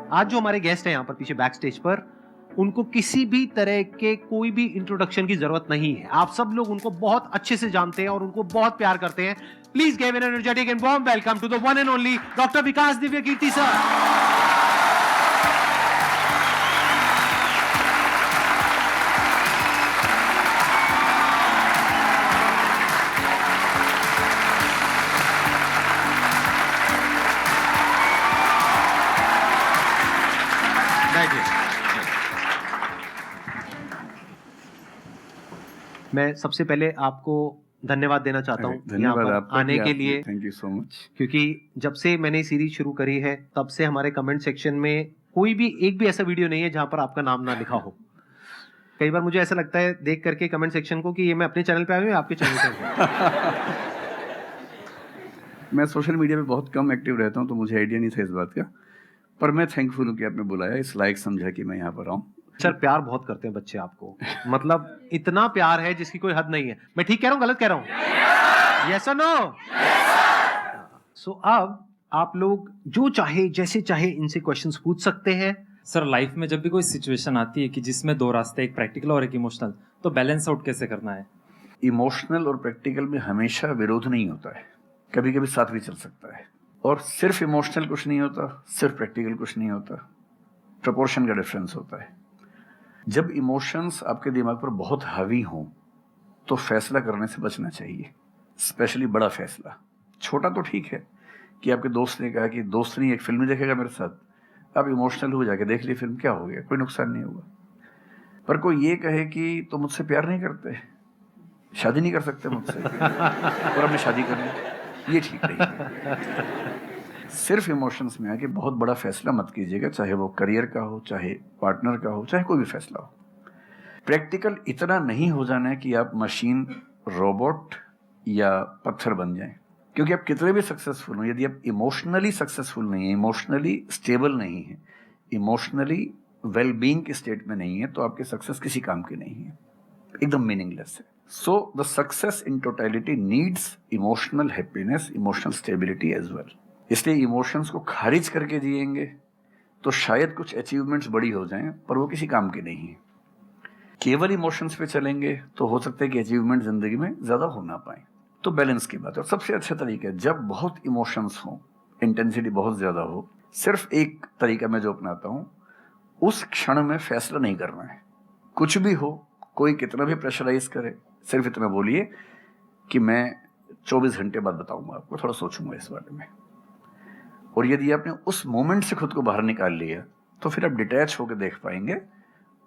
आज जो हमारे गेस्ट हैं यहाँ पर पीछे बैक स्टेज पर, उनको किसी भी तरह के कोई भी इंट्रोडक्शन की जरूरत नहीं है। आप सब लोग उनको बहुत अच्छे से जानते हैं और उनको बहुत प्यार करते हैं। Please give an energetic and warm welcome to the one and only doctor Vikas Divya Kirti sir. मैं सबसे पहले आपको धन्यवाद देना चाहता हूँ यहाँ पर आने के लिए। Thank you so much. क्योंकि जब से मैंने सीरीज शुरू करी है तब से हमारे कमेंट सेक्शन में कोई भी एक भी ऐसा वीडियो नहीं है जहां पर आपका नाम ना लिखा हो। कई बार मुझे ऐसा लगता है देख करके कमेंट सेक्शन को कि ये मैं अपने चैनल पे आया हूँ या आपके चैनल पे हूँ। मैं सोशल मीडिया पे बहुत कम एक्टिव रहता हूँ तो मुझे आइडिया नहीं था इस बात का, पर मैं थैंकफुल हूँ कि आपने बुलाया, इस लायक समझा कि मैं यहाँ पर आऊँ। सर प्यार बहुत करते हैं बच्चे आपको, मतलब इतना प्यार है जिसकी कोई हद नहीं है। मैं ठीक कह रहा हूँ गलत कह रहा हूँ? यस और नो? सो अब आप लोग जो चाहे जैसे चाहे इनसे क्वेश्चंस पूछ सकते हैं। सर लाइफ में जब भी कोई सिचुएशन आती है कि जिसमें दो रास्ते, एक प्रैक्टिकल और एक इमोशनल, तो बैलेंस आउट कैसे करना है? इमोशनल और प्रैक्टिकल में हमेशा विरोध नहीं होता है, कभी कभी साथ भी चल सकता है। और सिर्फ इमोशनल कुछ नहीं होता, सिर्फ प्रैक्टिकल कुछ नहीं होता, प्रपोर्शन का डिफरेंस होता है। जब इमोशंस आपके दिमाग पर बहुत हावी हों तो फैसला करने से बचना चाहिए, स्पेशली बड़ा फैसला। छोटा तो ठीक है कि आपके दोस्त ने कहा कि दोस्त नहीं एक फिल्म देखेगा मेरे साथ, आप इमोशनल हो जाके देख ली फिल्म, क्या हो गया, कोई नुकसान नहीं हुआ। पर कोई ये कहे कि तो मुझसे प्यार नहीं करते, शादी नहीं कर सकते मुझसे और हमने शादी कर ली, ये ठीक नहीं है। सिर्फ इमोशंस में आके बहुत बड़ा फैसला मत कीजिएगा, चाहे वो करियर का हो, चाहे पार्टनर का हो, चाहे कोई भी फैसला हो। प्रैक्टिकल इतना नहीं हो जाना है कि आप मशीन, रोबोट या पत्थर बन जाएं। क्योंकि आप कितने भी सक्सेसफुल हो, यदि आप इमोशनली सक्सेसफुल नहीं है, इमोशनली स्टेबल नहीं है, इमोशनली वेलबींग के स्टेट में नहीं है, तो आपकी सक्सेस किसी काम की नहीं है, एकदम मीनिंगलेस है। So the success in totality needs emotional happiness, emotional stability as well. इसलिए इमोशंस को खारिज करके जिएंगे तो शायद कुछ अचीवमेंट्स बड़ी हो जाएं, पर वो किसी काम की नहीं है। केवल इमोशंस पे चलेंगे तो हो सकता है कि अचीवमेंट जिंदगी में ज्यादा हो ना पाए। तो बैलेंस की बात है। और सबसे अच्छा तरीका है जब बहुत इमोशंस हो, इंटेंसिटी बहुत ज्यादा हो, सिर्फ एक तरीका मैं जो अपनाता हूं, उस क्षण में फैसला नहीं करना है। कुछ भी हो, कोई कितना भी प्रेशराइज करे, सिर्फ इतना बोलिए कि मैं 24 घंटे बाद बताऊंगा आपको, थोड़ा सोचूंगा इस बारे में। और यदि आपने उस मोमेंट से खुद को बाहर निकाल लिया तो फिर आप डिटैच होकर देख पाएंगे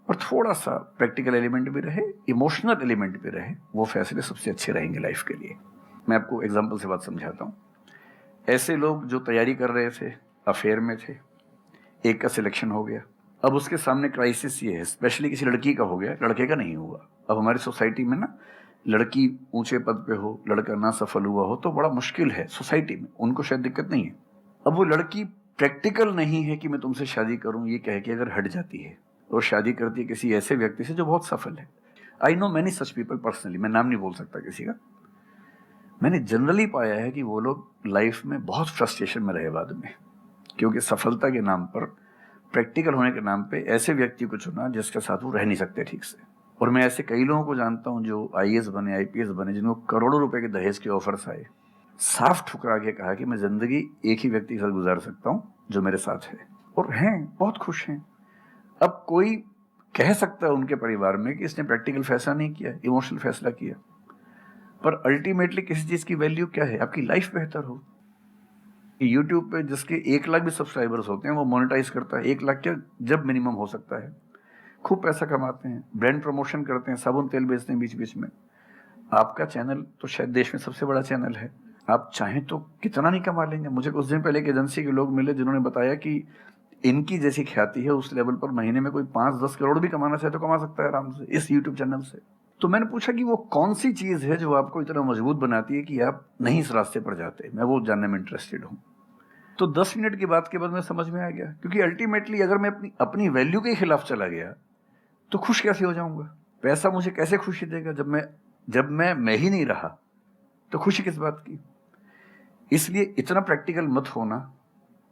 और थोड़ा सा प्रैक्टिकल एलिमेंट भी रहे, इमोशनल एलिमेंट भी रहे, वो फैसले सबसे अच्छे रहेंगे लाइफ के लिए। मैं आपको एग्जांपल से बात समझाता हूँ। ऐसे लोग जो तैयारी कर रहे थे, अफेयर में थे, एक का सिलेक्शन हो गया, अब उसके सामने क्राइसिस ये है, स्पेशली किसी लड़की का हो गया, लड़के का नहीं हुआ। अब हमारी सोसाइटी में ना, लड़की ऊंचे पद पे हो, लड़का ना सफल हुआ हो तो बड़ा मुश्किल है सोसाइटी में, उनको शायद दिक्कत नहीं है। अब वो लड़की प्रैक्टिकल नहीं है कि मैं तुमसे शादी करूं, ये कह के अगर हट जाती है और शादी करती है किसी ऐसे व्यक्ति से जो बहुत सफल है। I know many such people personally, मैं नाम नहीं बोल सकता किसी का। मैंने जनरली पाया है कि वो लोग लाइफ में बहुत फ्रस्ट्रेशन में रहे बाद में, क्योंकि सफलता के नाम पर, प्रैक्टिकल होने के नाम पे ऐसे व्यक्ति को चुना जिसके साथ वो रह नहीं सकते ठीक से। और मैं ऐसे कई लोगों को जानता हूं जो IAS बने, IPS बने, जिनको करोड़ों रुपए के दहेज के ऑफर्स आए, साफ ठुकरा के कहा कि मैं जिंदगी एक ही व्यक्ति के साथ गुजार सकता हूं जो मेरे साथ है, और हैं, बहुत खुश हैं। अब कोई कह सकता है उनके परिवार में कि इसने प्रैक्टिकल फैसला नहीं किया, इमोशनल फैसला किया, पर अल्टीमेटली किसी चीज की वैल्यू क्या है? आपकी लाइफ बेहतर हो। यूट्यूब पे जिसके 1 लाख भी सब्सक्राइबर्स होते हैं वो मोनेटाइज करता है, 1 लाख क्या जब मिनिमम हो सकता है, खूब पैसा कमाते हैं, ब्रांड प्रमोशन करते हैं, साबुन तेल बेचते हैं बीच बीच में। आपका चैनल तो शायद देश में सबसे बड़ा चैनल है, आप चाहें तो कितना नहीं कमा लेंगे। मुझे कुछ दिन पहले एक एजेंसी के लोग मिले जिन्होंने बताया कि इनकी जैसी ख्याति है उस लेवल पर महीने में कोई 5-10 करोड़ भी कमाना चाहे तो कमा सकता है आराम से इस यूट्यूब चैनल से। तो मैंने पूछा कि वो कौन सी चीज है जो आपको इतना मजबूत बनाती है कि आप नहीं इस रास्ते पर जाते, मैं वो जानने में इंटरेस्टेड हूँ। तो 10 मिनट की बात के बाद मैं समझ में आ गया, क्योंकि अल्टीमेटली अगर मैं अपनी वैल्यू के खिलाफ चला गया तो खुश कैसे हो जाऊंगा? पैसा मुझे कैसे खुशी देगा जब मैं ही नहीं रहा, तो खुशी किस बात की? इसलिए इतना प्रैक्टिकल मत होना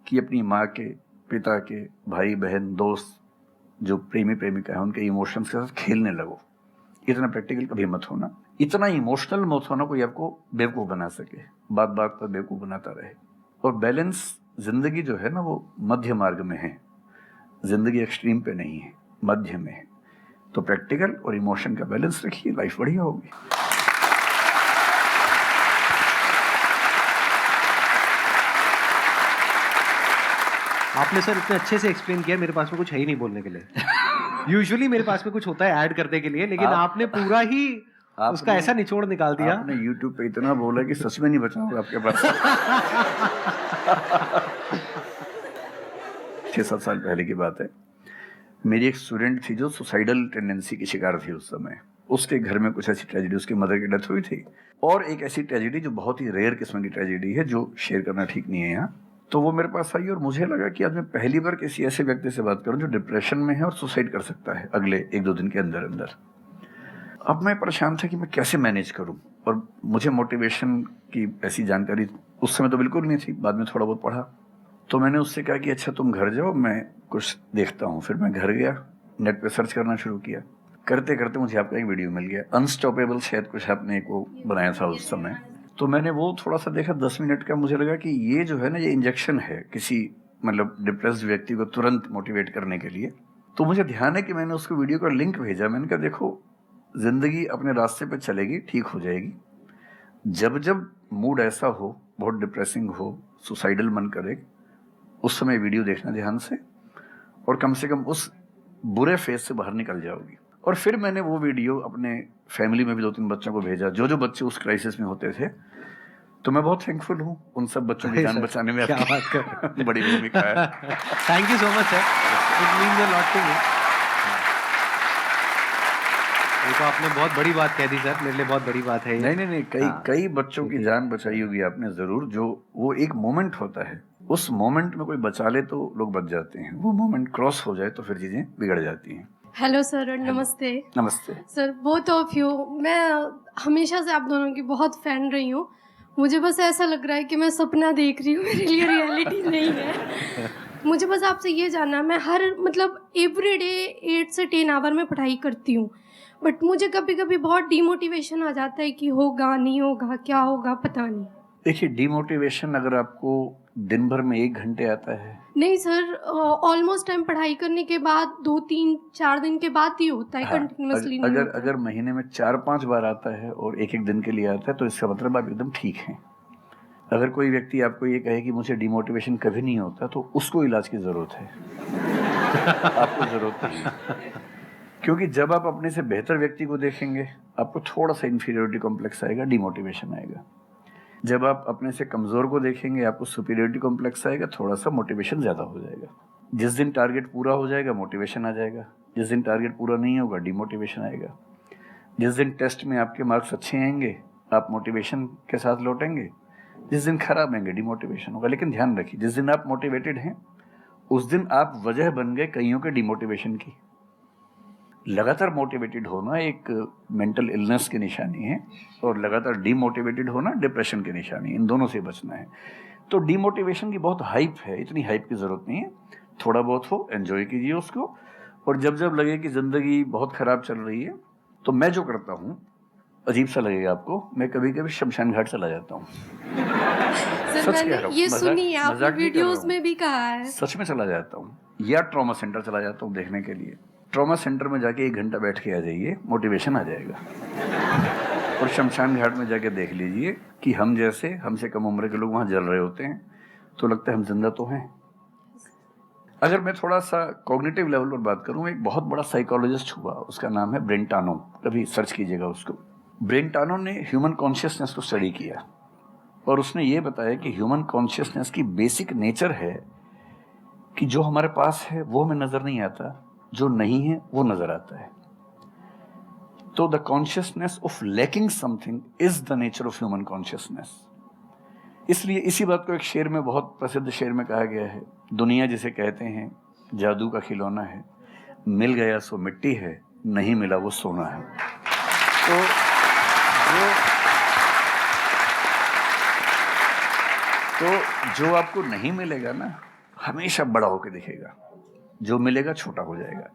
कि अपनी माँ के, पिता के, भाई बहन, दोस्त, जो प्रेमी प्रेमिका है, उनके इमोशंस के साथ खेलने लगो। इतना प्रैक्टिकल कभी मत होना, इतना इमोशनल मत होना कोई आपको बेवकूफ़ बना सके, बात बात पर बेवकूफ़ बनाता रहे। और बैलेंस, जिंदगी जो है ना वो मध्य मार्ग में है, जिंदगी एक्सट्रीम पे नहीं है, मध्य में है। तो प्रैक्टिकल और इमोशन का बैलेंस रखिए, लाइफ बढ़िया होगी। आपने सर इतने अच्छे से एक्सप्लेन किया, मेरे पास में कुछ है ही नहीं बोलने के लिए। यूजुअली मेरे पास में कुछ होता है ऐड करने के लिए, लेकिन आपने पूरा ही उसका ऐसा निचोड़ निकाल दिया। आपने YouTube पे इतना बोला कि सच में नहीं बचा होगा आपके पास। 6-7 साल पहले की बात है, मेरी एक स्टूडेंट थी जो सुसाइडल टेंडेंसी की शिकार थी उस समय। उसके घर में कुछ ऐसी ट्रेजेडी, उसकी मदर की डेथ हुई थी, और एक ऐसी ट्रेजेडी जो बहुत ही रेयर किस्म की ट्रेजेडी है, जो शेयर करना ठीक नहीं है यहाँ। तो वो मेरे पास आई और मुझे लगा कि आज मैं पहली बार किसी ऐसे व्यक्ति से बात करूं जो डिप्रेशन में है और सुसाइड कर सकता है अगले 1-2 दिन के अंदर अंदर। अब मैं परेशान था कि मैं कैसे मैनेज करूं, और मुझे मोटिवेशन की ऐसी जानकारी उस समय तो बिल्कुल नहीं थी, बाद में थोड़ा बहुत पढ़ा। तो मैंने उससे कहा कि अच्छा तुम घर जाओ, मैं कुछ देखता हूँ। फिर मैं घर गया, नेट पे सर्च करना शुरू किया। करते करते मुझे आपका एक वीडियो मिल गया, अनस्टॉपेबल, शायद कुछ आपने एक वो बनाया था उस समय। तो मैंने वो थोड़ा सा देखा, 10 मिनट का। मुझे लगा कि ये जो है ना, ये इंजेक्शन है किसी मतलब डिप्रेस्ड व्यक्ति को तुरंत मोटिवेट करने के लिए। तो मुझे ध्यान है कि मैंने उसको वीडियो का लिंक भेजा। मैंने कहा देखो, जिंदगी अपने रास्ते पे चलेगी, ठीक हो जाएगी। जब जब मूड ऐसा हो, बहुत डिप्रेसिंग हो, सुसाइडल मन करे, उस समय वीडियो देखना ध्यान से, और कम से कम उस बुरे फेज से बाहर निकल जाओगी। और फिर मैंने वो वीडियो अपने फैमिली में भी 2-3 बच्चों को भेजा, जो बच्चे उस क्राइसिस में होते थे। तो मैं बहुत थैंकफुल हूँ उन सब बच्चों की जान बचाने में, क्या आपकी बात कर बड़ी भूमिका है। Thank you so much sir, it means a lot to me. ये तो आपने बहुत बड़ी बात कह दी सर, मेरे लिए बहुत बड़ी बात है ये। नहीं, कई बच्चों की जान बचाई होगी आपने जरूर। जो वो एक मोमेंट होता है, उस मोमेंट में कोई बचा ले तो लोग बच जाते हैं, वो मोमेंट क्रॉस हो जाए तो फिर चीजें बिगड़ जाती हैं। हेलो सर, नमस्ते। नमस्ते सर, बोथ ऑफ यू, मैं हमेशा से आप दोनों की बहुत फ़ैन रही हूँ। मुझे बस ऐसा लग रहा है कि मैं सपना देख रही हूँ, मेरे लिए रियलिटी नहीं है। मुझे बस आपसे ये जानना, मैं हर मतलब एवरी डे 8 से 10 आवर में पढ़ाई करती हूँ, बट मुझे कभी कभी बहुत डीमोटिवेशन आ जाता है कि होगा नहीं होगा, क्या होगा पता नहीं। देखिए, डिमोटिवेशन अगर आपको दिन भर में 1 घंटे आता है। नहीं सर, ऑलमोस्ट टाइम पढ़ाई करने के बाद 2-3-4 दिन के बाद ही होता है, कंटिन्यूअसली नहीं होता। अगर महीने में 4-5 बार आता है और एक दिन के लिए आता है, तो इसका मतलब आप एकदम ठीक हैं। अगर कोई व्यक्ति आपको ये कहे कि मुझे डिमोटिवेशन कभी नहीं होता, तो उसको इलाज की जरूरत है। आपको जरूरत नहीं है। क्योंकि जब आप अपने से बेहतर व्यक्ति को देखेंगे, आपको थोड़ा सा इंफीरियरिटी कॉम्प्लेक्स आएगा, डिमोटिवेशन आएगा। जब आप अपने से कमजोर को देखेंगे, आपको सुपीरियरिटी कॉम्प्लेक्स आएगा, थोड़ा सा मोटिवेशन ज्यादा हो जाएगा। जिस दिन टारगेट पूरा हो जाएगा, मोटिवेशन आ जाएगा। जिस दिन टारगेट पूरा नहीं होगा, डिमोटिवेशन आएगा। जिस दिन टेस्ट में आपके मार्क्स अच्छे आएंगे, आप मोटिवेशन के साथ लौटेंगे। जिस दिन खराब आएंगे, डिमोटिवेशन होगा। लेकिन ध्यान रखिए, जिस दिन आप मोटिवेटेड हैं, उस दिन आप वजह बन गए कईयों के डिमोटिवेशन की। लगातार मोटिवेटेड होना एक मेंटल इलनेस की निशानी है, और लगातार डीमोटिवेटेड होना डिप्रेशन की निशानी है। इन दोनों से बचना है। तो डीमोटिवेशन की बहुत हाइप है, इतनी हाइप की जरूरत नहीं है। थोड़ा बहुत हो, एंजॉय कीजिए उसको। और जब जब लगे कि जिंदगी बहुत खराब चल रही है, तो मैं जो करता हूँ, अजीब सा लगेगा आपको, मैं कभी कभी शमशान घाट चला जाता हूँ। सर, मैंने ये सुनी है, आपने वीडियोस में भी कहा है। सच में चला जाता हूँ, या ट्रॉमा सेंटर चला जाता हूँ देखने के लिए। ट्रॉमा सेंटर में जाके 1 घंटा बैठ के आ जाइए, मोटिवेशन आ जाएगा। और शमशान घाट में जाके देख लीजिए कि हम जैसे, हमसे कम उम्र के लोग वहाँ जल रहे होते हैं, तो लगता है हम जिंदा तो हैं। अगर मैं थोड़ा सा कॉग्निटिव लेवल पर बात करूँ, एक बहुत बड़ा साइकोलॉजिस्ट हुआ, उसका नाम है ब्रेंटानो, कभी सर्च कीजिएगा उसको। ब्रेंटानो ने ह्यूमन कॉन्शियसनेस को स्टडी किया, और उसने ये बताया कि ह्यूमन कॉन्शियसनेस की बेसिक नेचर है कि जो हमारे पास है वो हमें नजर नहीं आता, जो नहीं है वो नजर आता है। तो the consciousness of lacking something is the nature of human consciousness. इसलिए इसी बात को एक शेर में, बहुत प्रसिद्ध शेर में कहा गया है, दुनिया जिसे कहते हैं जादू का खिलौना है, मिल गया सो मिट्टी है, नहीं मिला वो सोना है। तो जो आपको नहीं मिलेगा ना, हमेशा बड़ा होकर दिखेगा, जो मिलेगा छोटा हो जाएगा।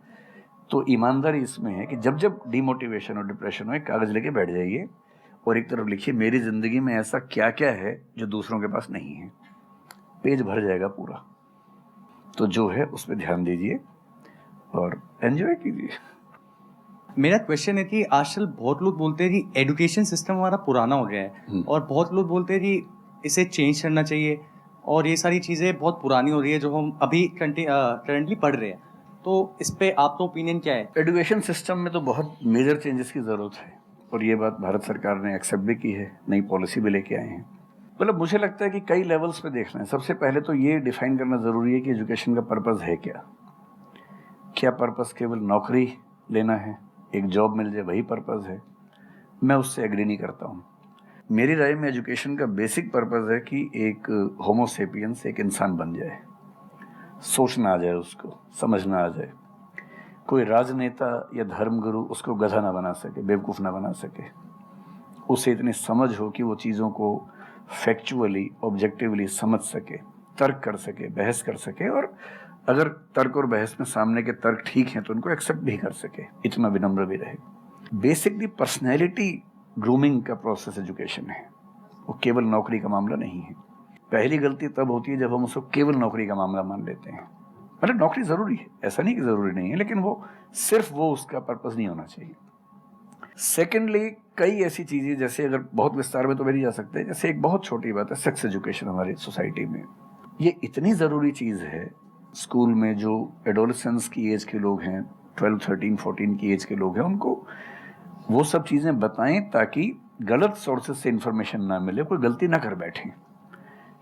तो ईमानदारी इसमें है कि जब जब डिमोटिवेशन और डिप्रेशन हो, एक कागज लेके बैठ जाइए और एक तरफ लिखिए मेरी जिंदगी में ऐसा क्या क्या है जो दूसरों के पास नहीं है। पेज भर जाएगा पूरा। तो जो है उस पर ध्यान दीजिए और एंजॉय कीजिए। मेरा क्वेश्चन है कि आजकल बहुत लोग बोलते हैं कि एजुकेशन सिस्टम हमारा पुराना हो गया है और बहुत लोग बोलते हैं कि इसे चेंज करना चाहिए और ये सारी चीज़ें बहुत पुरानी हो रही है जो हम अभी करंटली पढ़ रहे हैं। तो इस पे आपका ओपिनियन क्या है? एजुकेशन सिस्टम में तो बहुत मेजर चेंजेस की ज़रूरत है और ये बात भारत सरकार ने एक्सेप्ट भी की है, नई पॉलिसी भी लेके आए हैं। मतलब मुझे लगता है कि कई लेवल्स पे देखना है। सबसे पहले तो ये डिफाइन करना ज़रूरी है कि एजुकेशन का पर्पस है क्या। क्या पर्पस केवल नौकरी लेना है, एक जॉब मिल जाए, वही पर्पस है? मैं उससे एग्री नहीं करता हूँ। मेरी राय में एजुकेशन का बेसिक पर्पस है कि एक होमो सेपियंस एक इंसान बन जाए, सोचना आ जाए, उसको समझना आ जाए। कोई राजनेता या धर्मगुरु उसको गधा ना बना सके, बेवकूफ़ ना बना सके। उसे इतनी समझ हो कि वो चीज़ों को फैक्चुअली ऑब्जेक्टिवली समझ सके, तर्क कर सके, बहस कर सके और अगर तर्क और बहस में सामने के तर्क ठीक हैं तो उनको एक्सेप्ट भी कर सके, इतना विनम्र भी रहे। बेसिकली पर्सनैलिटी ग्रूमिंग का प्रोसेस एजुकेशन है, वो केवल नौकरी का मामला नहीं है। पहली गलती तब होती है जब हम उसको केवल नौकरी का मामला मान लेते हैं। मतलब नौकरी ज़रूरी है, ऐसा नहीं कि ज़रूरी नहीं है, लेकिन वो सिर्फ वो उसका पर्पस नहीं होना चाहिए। सेकेंडली कई ऐसी चीज़ें, जैसे अगर बहुत विस्तार में तो मेरी जा सकते हैं, जैसे एक बहुत छोटी बात है सेक्स एजुकेशन हमारी सोसाइटी में। ये इतनी ज़रूरी चीज़ है। स्कूल में जो एडोलेसेंस की एज के लोग हैं, 12, 13, 14 की एज के लोग हैं, उनको वो सब चीज़ें बताएं ताकि गलत सोर्सेज से इंफॉर्मेशन ना मिले, कोई गलती ना कर बैठें।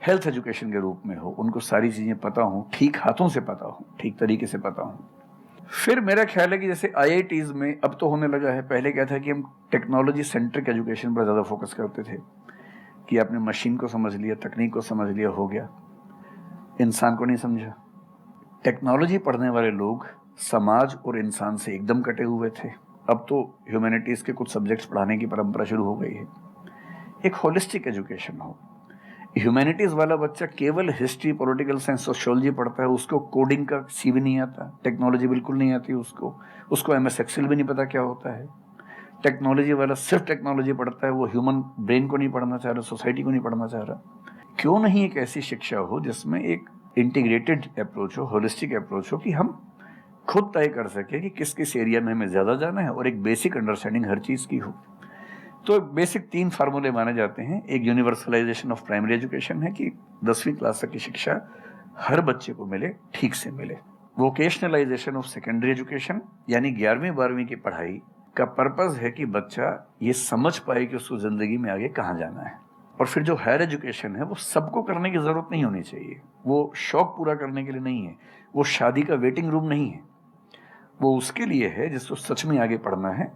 हेल्थ एजुकेशन के रूप में हो, उनको सारी चीज़ें पता हों, ठीक हाथों से पता हो, ठीक तरीके से पता हो। फिर मेरा ख्याल है कि जैसे IITs में अब तो होने लगा है, पहले क्या था कि हम टेक्नोलॉजी सेंट्रिक एजुकेशन पर ज़्यादा फोकस करते थे कि आपने मशीन को समझ लिया, तकनीक को समझ लिया, हो गया, इंसान को नहीं समझा। टेक्नोलॉजी पढ़ने वाले लोग समाज और इंसान से एकदम कटे हुए थे। अब तो ह्यूमैनिटीज़ के कुछ सब्जेक्ट्स पढ़ाने की परंपरा शुरू हो गई है। एक होलिस्टिक एजुकेशन हो। ह्यूमैनिटीज़ वाला बच्चा केवल हिस्ट्री, पॉलिटिकल साइंस, सोशियोलॉजी पढ़ता है, उसको कोडिंग का सी भी नहीं आता, टेक्नोलॉजी बिल्कुल नहीं आती उसको MS एक्सेल भी नहीं पता क्या होता है। टेक्नोलॉजी वाला सिर्फ टेक्नोलॉजी पढ़ता है, वो ह्यूमन ब्रेन को नहीं पढ़ना चाह रहा, सोसाइटी को नहीं पढ़ना चाह रहा। क्यों नहीं एक ऐसी शिक्षा हो जिसमें एक इंटीग्रेटेड अप्रोच हो, होलिस्टिक अप्रोच हो, कि हम खुद तय कर सके कि किस किस एरिया में हमें ज़्यादा जाना है और एक बेसिक अंडरस्टैंडिंग हर चीज़ की हो। तो बेसिक 3 फार्मूले माने जाते हैं। एक यूनिवर्सलाइजेशन ऑफ प्राइमरी एजुकेशन है कि 10वीं क्लास तक की शिक्षा हर बच्चे को मिले, ठीक से मिले। वोकेशनलाइजेशन ऑफ सेकेंडरी एजुकेशन, यानी 11वीं 12वीं की पढ़ाई का पर्पस है कि बच्चा ये समझ पाए कि उसको ज़िंदगी में आगे कहाँ जाना है। और फिर जो हायर एजुकेशन है वो सबको करने की ज़रूरत नहीं होनी चाहिए, वो शौक पूरा करने के लिए नहीं है, वो शादी का वेटिंग रूम नहीं है, वो उसके लिए है जिसको सच में आगे पढ़ना है,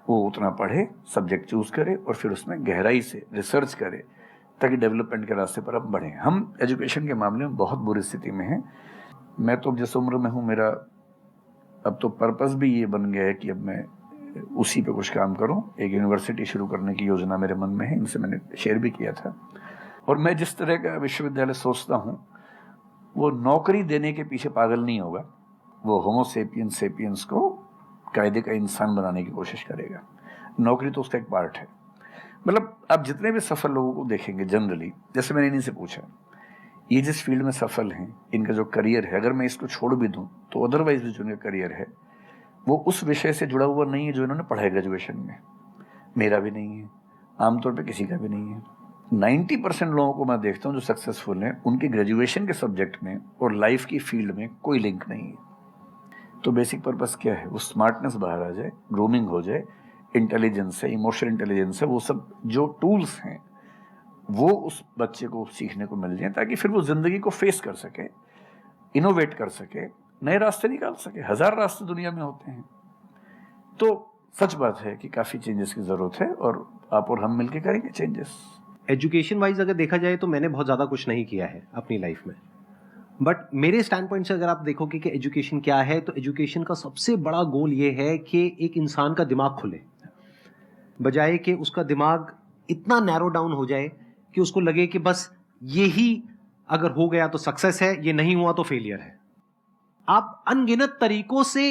वो उतना पढ़े, सब्जेक्ट चूज़ करे और फिर उसमें गहराई से रिसर्च करे ताकि डेवलपमेंट के रास्ते पर अब बढ़ें। हम एजुकेशन के मामले में बहुत बुरी स्थिति में हैं। मैं तो जिस उम्र में हूँ, मेरा अब तो पर्पस भी ये बन गया है कि अब मैं उसी पे कुछ काम करूं। एक यूनिवर्सिटी शुरू करने की योजना मेरे मन में है, इनसे मैंने शेयर भी किया था। और मैं जिस तरह का विश्वविद्यालय सोचता हूं वो नौकरी देने के पीछे पागल नहीं होगा, वो होमो सेपियंस को कायदे का इंसान बनाने की कोशिश करेगा। नौकरी तो उसका एक पार्ट है। मतलब आप जितने भी सफल लोगों को देखेंगे जनरली, जैसे मैंने इन्हीं से पूछा, ये जिस फील्ड में सफल हैं, इनका जो करियर है, अगर मैं इसको छोड़ भी दूं तो अदरवाइज भी जो इनका करियर है वो उस विषय से जुड़ा हुआ नहीं है जो इन्होंने पढ़ा है ग्रेजुएशन में। मेरा भी नहीं है, आमतौर पे किसी का भी नहीं है। 90% लोगों को मैं देखता हूँ जो सक्सेसफुल हैं, उनके ग्रेजुएशन के सब्जेक्ट में और लाइफ की फील्ड में कोई लिंक नहीं है। तो बेसिक पर्पस क्या है? वो स्मार्टनेस बाहर आ जाए, ग्रूमिंग हो जाए, इंटेलिजेंस है, इमोशनल इंटेलिजेंस है, वो सब जो टूल्स हैं वो उस बच्चे को सीखने को मिल जाए ताकि फिर वो ज़िंदगी को फेस कर सके, इनोवेट कर सके, नए रास्ते निकाल सके। 1000 रास्ते दुनिया में होते हैं। तो सच बात है कि काफ़ी चेंजेस की ज़रूरत है और आप और हम मिलकर करेंगे चेंजेस। एजुकेशन वाइज अगर देखा जाए तो मैंने बहुत ज़्यादा कुछ नहीं किया है अपनी लाइफ में, बट मेरे स्टैंड पॉइंट से अगर आप देखोगे कि एजुकेशन क्या है, तो एजुकेशन का सबसे बड़ा गोल ये है कि एक इंसान का दिमाग खुले, बजाय कि उसका दिमाग इतना नैरो डाउन हो जाए कि उसको लगे कि बस यही अगर हो गया तो सक्सेस है, ये नहीं हुआ तो फेलियर है। आप अनगिनत तरीकों से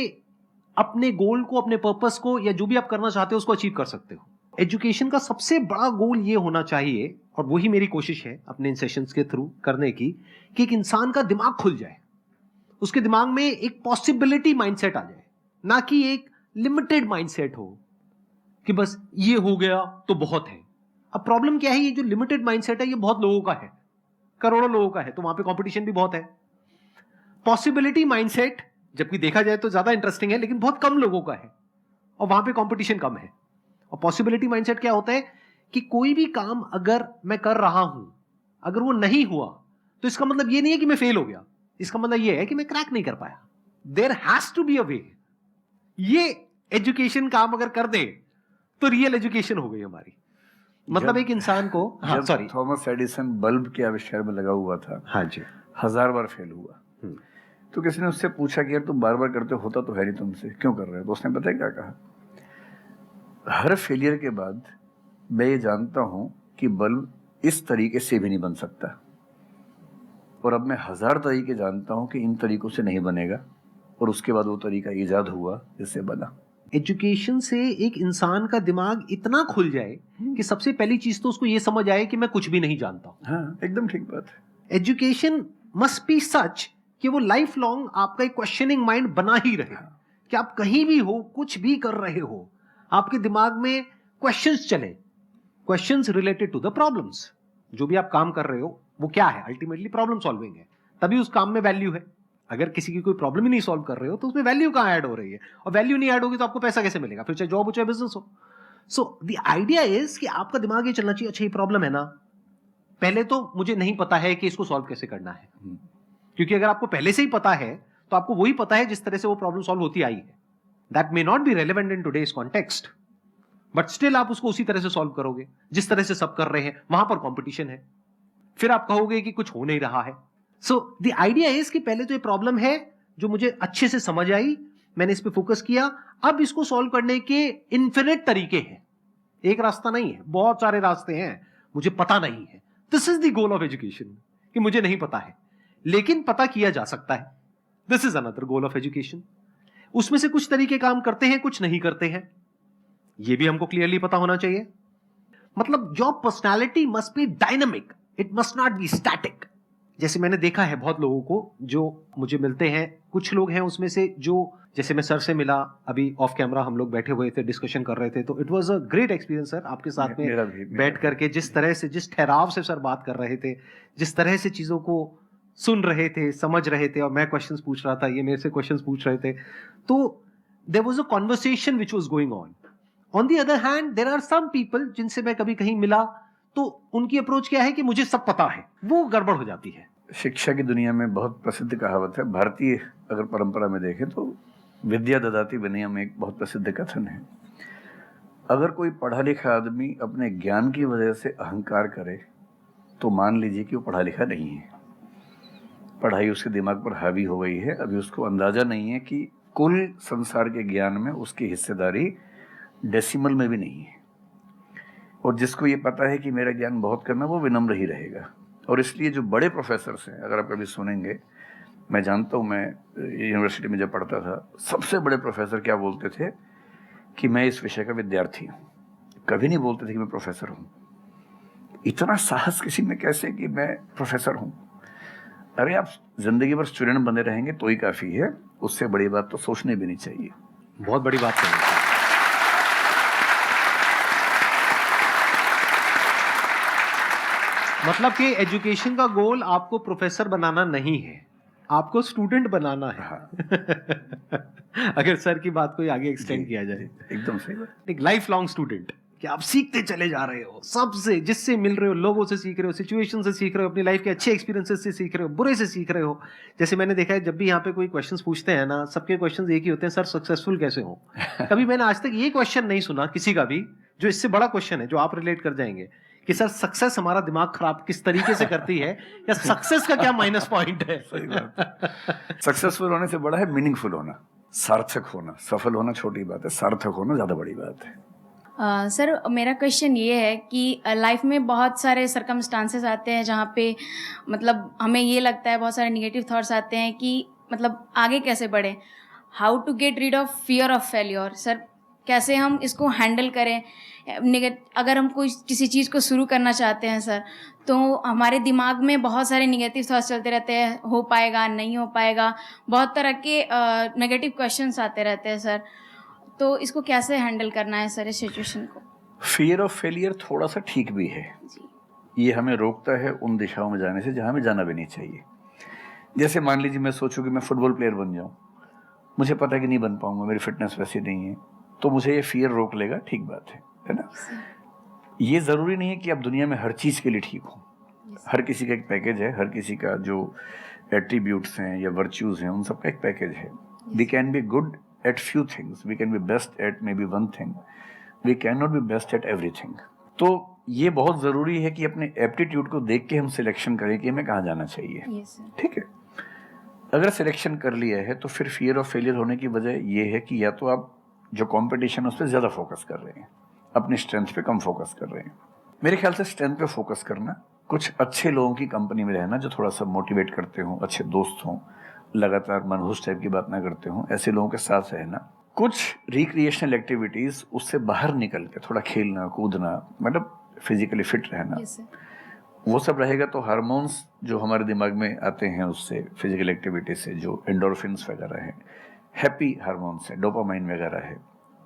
अपने गोल को, अपने पर्पस को, या जो भी आप करना चाहते हो उसको अचीव कर सकते हो। एजुकेशन का सबसे बड़ा गोल ये होना चाहिए, और वही मेरी कोशिश है अपने इन सेशंस के थ्रू करने की, कि एक इंसान का दिमाग खुल जाए, उसके दिमाग में एक पॉसिबिलिटी माइंडसेट आ जाए, ना कि एक लिमिटेड माइंडसेट हो कि बस ये हो गया तो बहुत है। अब प्रॉब्लम क्या है, ये जो लिमिटेड माइंडसेट है ये बहुत लोगों का है, करोड़ों लोगों का है, तो वहां पे कंपटीशन भी बहुत है। पॉसिबिलिटी माइंडसेट जबकि देखा जाए तो ज्यादा इंटरेस्टिंग है, लेकिन बहुत कम लोगों का है, और वहां पे कंपटीशन कम है। और पॉसिबिलिटी माइंडसेट क्या होता है कि कोई भी काम अगर मैं कर रहा हूं, अगर वो नहीं हुआ तो इसका मतलब ये नहीं है कि मैं फेल हो गया, इसका मतलब ये है कि मैं क्रैक नहीं कर पाया। There has to be a way. ये एजुकेशन काम अगर कर दे तो रियल एजुकेशन हो गई हमारी। मतलब एक इंसान को, हाँ सॉरी, थॉमस एडिसन बल्ब के आविष्कार में लगा हुआ था, हाँ जी, 1000 बार फेल हुआ। तो किसी ने उससे पूछा कि यार तुम बार बार करते होता तो है नहीं तुमसे, क्यों कर रहे हो? तो उसने पता है क्या कहा, हर फेलियर के बाद मैं ये जानता हूं कि बल्ब इस तरीके से भी नहीं बन सकता, और अब मैं 1000 तरीके जानता हूं कि इन तरीकों से नहीं बनेगा, और उसके बाद वो तरीका ईजाद हुआ जिससे बना। एजुकेशन से एक इंसान का दिमाग इतना खुल जाए कि सबसे पहली चीज तो उसको ये समझ आए कि मैं कुछ भी नहीं जानता हूं। हाँ, एकदम ठीक बात है। एजुकेशन मस्ट बी सच कि वो लाइफ लॉन्ग आपका एक क्वेश्चनिंग माइंड बना ही रहे, कि आप कहीं भी हो, कुछ भी कर रहे हो, आपके दिमाग में क्वेश्चंस चले, questions related to the problems. जो भी आप काम कर रहे हो वो क्या है, अल्टीमेटली प्रॉब्लम सॉल्विंग है, तभी उस काम में वैल्यू है। अगर किसी की कोई प्रॉब्लम ही नहीं सॉल्व कर रहे हो तो उसमें वैल्यू कहां ऐड हो रही है, और वैल्यू नहीं ऐड होगी तो आपको पैसा कैसे मिलेगा, फिर चाहे जॉब हो चाहे बिजनेस हो। सो द आइडिया इज कि आपका दिमाग ये चलना चाहिए, अच्छा ये प्रॉब्लम है ना, पहले तो मुझे नहीं पता है कि इसको सॉल्व कैसे करना है, क्योंकि अगर आपको पहले से ही पता है तो आपको वही पता है जिस तरह से वो प्रॉब्लम सॉल्व होती आई है। That may not be relevant in today's context, but still आप उसको उसी तरह से सॉल्व करोगे जिस तरह से सब कर रहे हैं। वहां पर कंपटीशन है, फिर आप कहोगे कि कुछ हो नहीं रहा है। सो द आइडिया इज कि पहले तो ये प्रॉब्लम है जो मुझे अच्छे से समझ आई, मैंने इस पे फोकस किया, अब इसको सॉल्व करने के इन्फिनिट तरीके हैं, एक रास्ता नहीं है, बहुत सारे रास्ते हैं, मुझे पता नहीं है। This is the goal of education, कि मुझे नहीं पता है लेकिन पता किया जा सकता है। This is another goal of education. उसमें से कुछ तरीके काम करते हैं, कुछ नहीं करते हैं, यह भी हमको क्लियरली पता होना चाहिए। मतलब job personality must be dynamic, it must not be static. जैसे मैंने देखा है बहुत लोगों को जो मुझे मिलते हैं, कुछ लोग हैं उसमें से जो, जैसे मैं सर से मिला अभी ऑफ कैमरा, हम लोग बैठे हुए थे, डिस्कशन कर रहे थे, तो it was a great experience sir, आपके साथ में बैठ करके जिस तरह से, जिस ठहराव से सर बात कर रहे थे, जिस तरह से चीजों को सुन रहे थे, समझ रहे थे, और मैं क्वेश्चंस पूछ रहा था, ये मेरे से क्वेश्चंस पूछ रहे थे, तो there was a conversation which was going on. On the other hand there are some people जिनसे मैं कभी कहीं मिला तो उनकी अप्रोच क्या है कि मुझे सब पता है, वो गड़बड़ हो जाती है। शिक्षा की दुनिया में बहुत प्रसिद्ध कहावत है, भारतीय अगर परंपरा में देखें तो विद्या ददाति विनयम एक बहुत प्रसिद्ध कथन है। अगर कोई पढ़ा लिखा आदमी अपने ज्ञान की वजह से अहंकार करे तो मान लीजिए कि वो पढ़ा लिखा नहीं है, पढ़ाई उसके दिमाग पर हावी हो गई है, अभी उसको अंदाजा नहीं है कि कुल संसार के ज्ञान में उसकी हिस्सेदारी डेसिमल में भी नहीं है। और जिसको ये पता है कि मेरा ज्ञान बहुत कम है वो विनम्र ही रहेगा। और इसलिए जो बड़े प्रोफेसर्स हैं, अगर आप कभी सुनेंगे, मैं जानता हूँ, मैं यूनिवर्सिटी में जब पढ़ता था, सबसे बड़े प्रोफेसर क्या बोलते थे कि मैं इस विषय का विद्यार्थी हूँ, कभी नहीं बोलते थे कि मैं प्रोफेसर हूँ। इतना साहस किसी में कैसे कि मैं प्रोफेसर हूँ? अरे आप जिंदगी भर स्टूडेंट बने रहेंगे तो ही काफ़ी है, उससे बड़ी बात तो सोचने भी नहीं चाहिए। बहुत बड़ी बात है। मतलब कि एजुकेशन का गोल आपको प्रोफेसर बनाना नहीं है, आपको स्टूडेंट बनाना है। अगर सर की बात को आगे एक्सटेंड किया जाए, एकदम सही बात। एक लाइफ लॉन्ग स्टूडेंट, कि आप सीखते चले जा रहे हो, सबसे, जिससे मिल रहे हो, लोगों से सीख रहे हो, सिचुएशन से सीख रहे हो, अपनी लाइफ के अच्छे एक्सपीरियंसेस से सीख रहे हो, बुरे से सीख रहे हो। जैसे मैंने देखा है, जब भी यहाँ पे कोई क्वेश्चंस पूछते हैं ना, सबके क्वेश्चंस एक ही होते हैं, सर सक्सेसफुल कैसे हो। कभी मैंने आज तक ये क्वेश्चन नहीं सुना किसी का भी जो इससे बड़ा क्वेश्चन है, जो आप रिलेट कर जाएंगे कि सर सक्सेस हमारा दिमाग खराब किस तरीके से करती है, या सक्सेस का क्या माइनस पॉइंट है। सही बात। सक्सेसफुल होने से बड़ा है मीनिंगफुल होना, सार्थक होना। सफल होना छोटी बात है, सार्थक होना ज्यादा बड़ी बात है। सर मेरा क्वेश्चन ये है कि लाइफ में बहुत सारे सर्कमस्टांसेस आते हैं जहाँ पे मतलब हमें ये लगता है, बहुत सारे नेगेटिव थॉट्स आते हैं कि मतलब आगे कैसे बढ़े, how to get rid of fear of failure. Sir कैसे हम इसको हैंडल करें, अगर हम कोई किसी चीज़ को शुरू करना चाहते हैं सर, तो हमारे दिमाग में बहुत सारे नेगेटिव थॉट्स चलते रहते हैं, हो पाएगा नहीं हो पाएगा, बहुत तरह के नेगेटिव क्वेश्चंस आते रहते हैं सर, तो इसको कैसे हैंडल करना है सर इस सिचुएशन को? फियर ऑफ फेलियर थोड़ा सा ठीक भी है, ये हमें रोकता है उन दिशाओं में जाने से जहाँ हमें जाना भी नहीं चाहिए। जैसे मान लीजिए मैं सोचूं कि मैं फुटबॉल प्लेयर बन जाऊं, मुझे पता है कि नहीं बन पाऊंगा, मेरी फिटनेस वैसी नहीं है, तो मुझे ये फियर रोक लेगा, ठीक बात है ना। ये ज़रूरी नहीं है कि आप दुनिया में हर चीज़ के लिए ठीक हो, हर किसी का एक पैकेज है, हर किसी का जो एट्रीब्यूट्स हैं या वर्च्यूज़ हैं उन सब का एक पैकेज है। We can be good at few things, we can be best at maybe one thing, we cannot be best at everything। तो ये बहुत ज़रूरी है कि अपने एप्टीट्यूड को देख के हम सिलेक्शन करें कि हमें कहाँ जाना चाहिए। ठीक है, अगर सिलेक्शन कर लिया है तो फिर फियर ऑफ फेलियर होने की वजह ये है कि या तो आप जो कंपटीशन है उस पर ज़्यादा फोकस कर रहे हैं, अपनी स्ट्रेंथ पे कम फोकस कर रहे हैं। मेरे ख्याल से स्ट्रेंथ पे फोकस करना, कुछ अच्छे लोगों की कंपनी में रहना जो थोड़ा सा मोटिवेट करते हों, अच्छे दोस्त हों, लगातार मनहूस टाइप की बात ना करते हों, ऐसे लोगों के साथ रहना, कुछ रिक्रिएशनल एक्टिविटीज़ उससे बाहर निकल के थोड़ा खेलना कूदना, मतलब फिजिकली फिट रहना, वो सब रहेगा तो हार्मोन्स जो हमारे दिमाग में आते हैं उससे, फिजिकल एक्टिविटी से, जो एंडोर्फिन्स वगैरह हैं, हैप्पी हार्मोन्स हैं, डोपामाइन वगैरह है,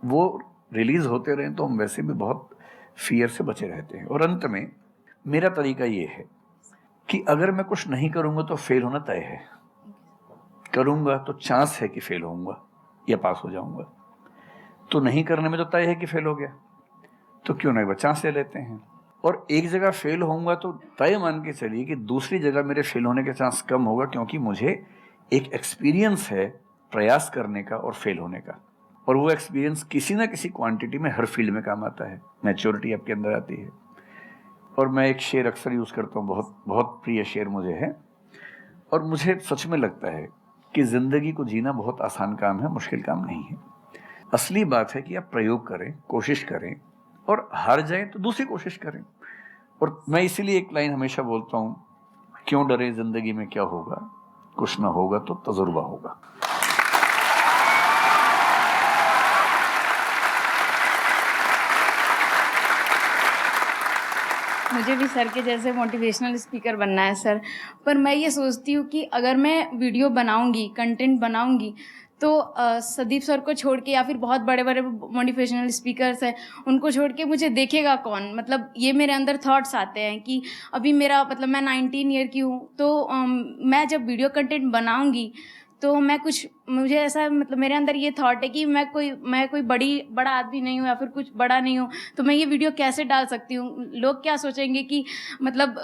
वो रिलीज होते रहें तो हम वैसे भी बहुत फियर से बचे रहते हैं। और अंत में मेरा तरीका ये है कि अगर मैं कुछ नहीं करूँगा तो फेल होना तय है, करूँगा तो चांस है कि फेल होऊंगा या पास हो जाऊंगा, तो नहीं करने में तो तय है कि फेल हो गया, तो क्यों ना एक बार चांस ले लेते हैं। और एक जगह फेल होऊंगा तो तय मान के चलिए कि दूसरी जगह मेरे फेल होने के चांस कम होगा, क्योंकि मुझे एक एक्सपीरियंस है प्रयास करने का और फेल होने का, और वो एक्सपीरियंस किसी ना किसी क्वांटिटी में हर फील्ड में काम आता है, मैच्योरिटी आपके अंदर आती है। और मैं एक शेर अक्सर यूज़ करता हूँ, बहुत बहुत प्रिय शेर मुझे है, और मुझे सच में लगता है कि ज़िंदगी को जीना बहुत आसान काम है, मुश्किल काम नहीं है। असली बात है कि आप प्रयोग करें, कोशिश करें, और हार जाएं तो दूसरी कोशिश करें। और मैं इसीलिए एक लाइन हमेशा बोलता हूँ, क्यों डरे, ज़िंदगी में क्या होगा, कुछ ना होगा तो तजुर्बा होगा। मुझे भी सर के जैसे मोटिवेशनल स्पीकर बनना है सर, पर मैं ये सोचती हूँ कि अगर मैं वीडियो बनाऊँगी, कंटेंट बनाऊँगी, तो संदीप सर को छोड़ के या फिर बहुत बड़े बड़े मोटिवेशनल स्पीकर्स हैं उनको छोड़ के मुझे देखेगा कौन। मतलब ये मेरे अंदर थॉट्स आते हैं कि अभी मेरा मतलब मैं 19 ईयर की हूँ, तो मैं जब वीडियो कंटेंट बनाऊँगी तो मैं कुछ, मुझे ऐसा मतलब मेरे अंदर ये थॉट है कि मैं कोई बड़ा आदमी नहीं हूँ या फिर कुछ बड़ा नहीं हूँ, तो मैं ये वीडियो कैसे डाल सकती हूँ, लोग क्या सोचेंगे कि मतलब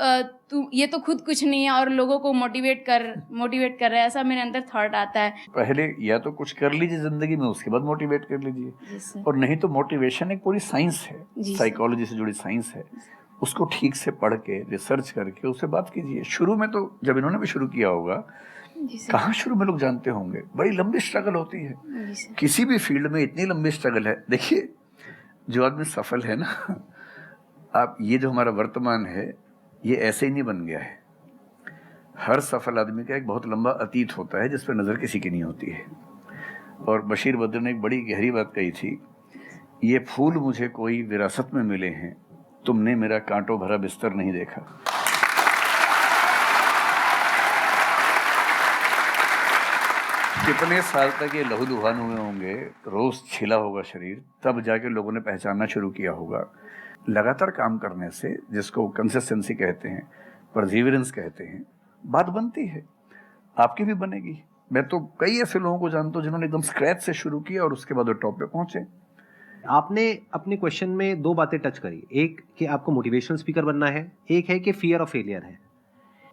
तू ये तो खुद कुछ नहीं है और लोगों को मोटिवेट कर रहा है, ऐसा मेरे अंदर थॉट आता है। पहले या तो कुछ कर लीजिए ज़िंदगी में, उसके बाद मोटिवेट कर लीजिए। और नहीं तो मोटिवेशन एक पूरी साइंस है, साइकोलॉजी से जुड़ी साइंस है, उसको ठीक से पढ़ के रिसर्च करके उससे बात कीजिए। शुरू में तो जब इन्होंने भी शुरू किया होगा, कहाँ शुरू में लोग जानते होंगे, बड़ी लंबी स्ट्रगल होती है, किसी भी फील्ड में इतनी लंबी स्ट्रगल है। देखिए जो आदमी सफल है ना, आप ये जो हमारा वर्तमान है ये ऐसे ही नहीं बन गया है। हर सफल आदमी का एक बहुत लंबा अतीत होता है जिस पर नज़र किसी की नहीं होती है। और बशीर बद्र ने एक बड़ी गहरी बात कही थी, ये फूल मुझे कोई विरासत में मिले हैं, तुमने मेरा कांटों भरा बिस्तर नहीं देखा। कितने साल तक ये लहूलुहान हुए होंगे, रोज छिला होगा शरीर, तब जाके लोगों ने पहचानना शुरू किया होगा। लगातार काम करने से, जिसको कंसिस्टेंसी कहते हैं, परसिवियरेंस कहते हैं, बात बनती है, आपकी भी बनेगी। मैं तो कई ऐसे लोगों को जानता हूँ जिन्होंने एकदम स्क्रैच से शुरू किया और उसके बाद वो टॉप पे पहुंचे। आपने अपने क्वेश्चन में दो बातें टच करी, एक कि आपको मोटिवेशनल स्पीकर बनना है, एक है कि फियर ऑफ फेलियर है।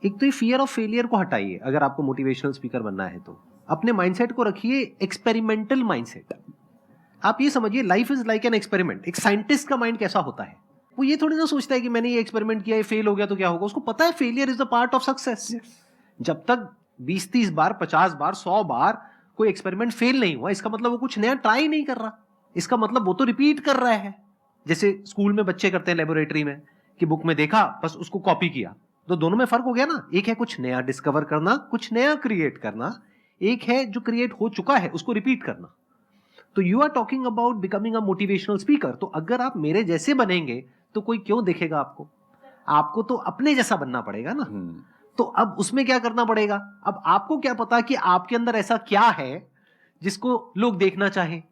एक तो ये फियर ऑफ फेलियर को हटाइए, अगर आपको मोटिवेशनल स्पीकर बनना है तो अपने माइंडसेट को रखिए एक्सपेरिमेंटल माइंडसेट। आप ये समझिए life is like an experiment. एक साइंटिस्ट का माइंड कैसा होता है, वो ये थोड़ी ना सोचता है कि मैंने ये एक्सपेरिमेंट किया, ये फेल हो गया तो क्या होगा। उसको पता है failure is the part of success. जब तक 20-30 बार, 50 बार, 100 बार कोई एक्सपेरिमेंट फेल नहीं हुआ, इसका मतलब वो कुछ नया ट्राई नहीं कर रहा, इसका मतलब वो तो रिपीट कर रहा है। जैसे स्कूल में बच्चे करते हैं लेबोरेटरी में कि बुक में देखा बस उसको कॉपी किया, तो दोनों में फर्क हो गया ना। एक है कुछ नया डिस्कवर करना, कुछ नया क्रिएट करना, एक है जो क्रिएट हो चुका है उसको रिपीट करना। तो you are talking about becoming a motivational speaker. तो अगर आप मेरे जैसे बनेंगे तो कोई क्यों देखेगा आपको? आपको तो अपने जैसा बनना पड़ेगा ना। तो अब उसमें क्या करना पड़ेगा? अब आपको क्या पता कि आपके अंदर ऐसा क्या है जिसको लोग देखना चाहें?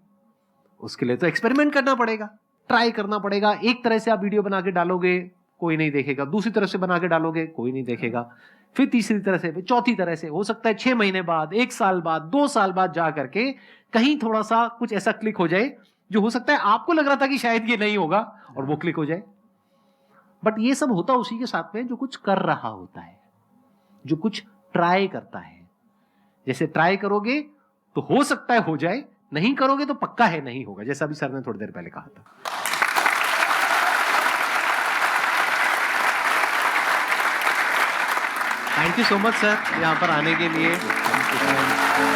उसके लिए तो एक्सपेरिमेंट करना पड़ेगा, ट्राई करना पड़ेगा। एक तरह से आप वीडियो बना के डालोगे, कोई नहीं देखेगा। दूसरी तरह से बना के डालोगे, कोई नहीं देखेगा। फिर तीसरी तरह से, फिर चौथी तरह से। हो सकता है 6 महीने बाद, 1 साल बाद, 2 साल बाद जा करके कहीं थोड़ा सा कुछ ऐसा क्लिक हो जाए जो हो सकता है आपको लग रहा था कि शायद ये नहीं होगा और वो क्लिक हो जाए। बट ये सब होता उसी के साथ में जो कुछ कर रहा होता है, जो कुछ ट्राई करता है। जैसे ट्राई करोगे तो हो सकता है हो जाए, नहीं करोगे तो पक्का है नहीं होगा, जैसा भी सर ने थोड़ी देर पहले कहा था। Thank you so much sir यहाँ पर आने के लिए।